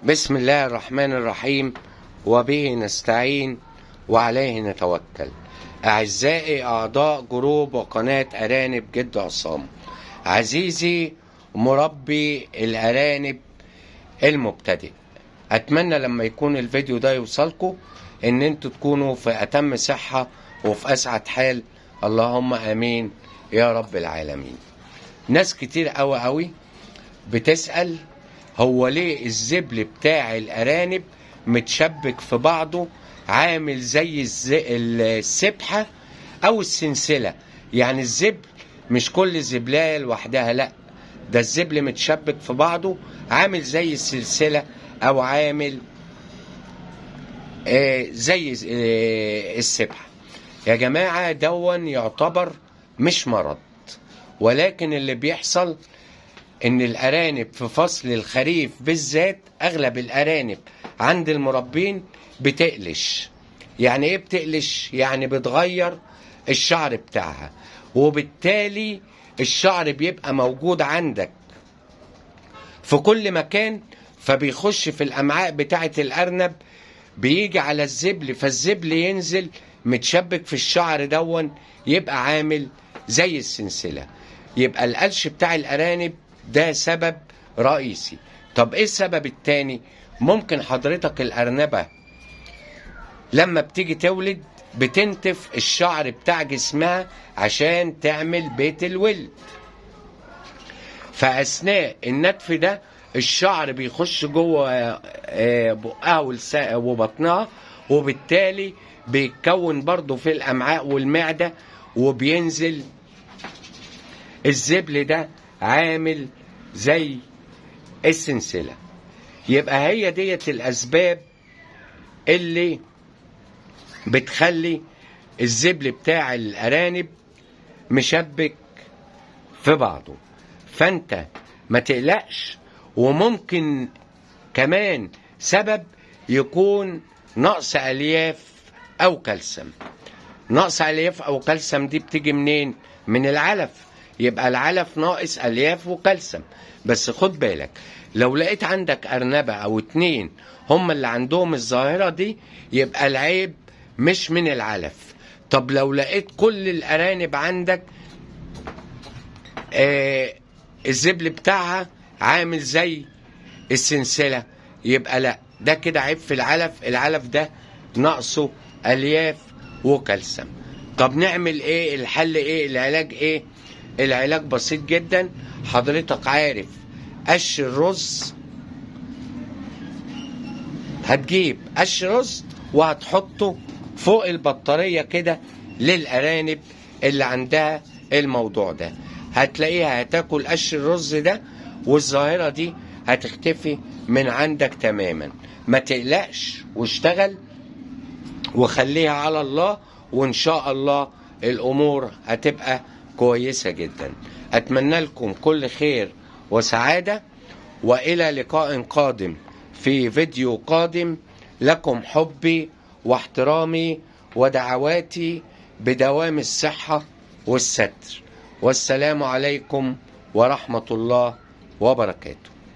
بسم الله الرحمن الرحيم، وبه نستعين وعليه نتوكل. أعزائي أعضاء جروب وقناة أرانب جد عصام، عزيزي مربي الأرانب المبتدئ، أتمنى لما يكون الفيديو ده يوصلكم إن انتوا تكونوا في أتم صحة وفي أسعد حال، اللهم آمين يا رب العالمين. ناس كتير قوي بتسأل هو ليه الزبل بتاع الأرانب متشبك في بعضه عامل زي السبحة أو السلسلة. يعني الزبل مش كل زبلاية لوحدها، لأ، ده الزبل متشبك في بعضه عامل زي السلسلة أو عامل زي السبحة. يا جماعة دون يعتبر مش مرض، ولكن اللي بيحصل ان الارانب في فصل الخريف بالذات اغلب الارانب عند المربين بتقلش. يعني ايه بتقلش؟ يعني بتغير الشعر بتاعها، وبالتالي الشعر بيبقى موجود عندك في كل مكان، فبيخش في الامعاء بتاعه الارنب، بيجي على الزبل، فالزبل ينزل متشبك في الشعر دون، يبقى عامل زي السلسلة. يبقى القلش بتاع الارانب ده سبب رئيسي. طب ايه السبب التاني؟ ممكن حضرتك الارنبة لما بتيجي تولد بتنتف الشعر بتاع جسمها عشان تعمل بيت الولد، فاثناء النتف ده الشعر بيخش جوه بقها وبطنها، وبالتالي بيتكون برضه في الامعاء والمعده، وبينزل الزبل ده عامل زي السلسلة. يبقى هي ديت الأسباب اللي بتخلي الزبل بتاع الأرانب مشبك في بعضه. فأنت ما تقلقش، وممكن كمان سبب يكون نقص ألياف أو كالسيوم. نقص ألياف أو كالسيوم دي بتيجي منين؟ من العلف. يبقى العلف ناقص ألياف وكالسيوم. بس خد بالك، لو لقيت عندك أرنبة أو اتنين هم اللي عندهم الظاهرة دي، يبقى العيب مش من العلف. طب لو لقيت كل الأرانب عندك الزبل بتاعها عامل زي السلسلة، يبقى لا، ده كده عيب في العلف. العلف ده نقصه ألياف وكالسيوم. طب نعمل ايه؟ الحل ايه؟ العلاج ايه؟ العلاج بسيط جدا. حضرتك عارف قش الرز، هتجيب قش رز وهتحطه فوق البطارية كده للأرانب اللي عندها الموضوع ده، هتلاقيها هتاكل قش الرز ده، والظاهرة دي هتختفي من عندك تماما. ما تقلقش، واشتغل وخليها على الله، وإن شاء الله الأمور هتبقى كويسة جدا. أتمنى لكم كل خير وسعادة، وإلى لقاء قادم في فيديو قادم. لكم حبي واحترامي ودعواتي بدوام الصحة والستر، والسلام عليكم ورحمة الله وبركاته.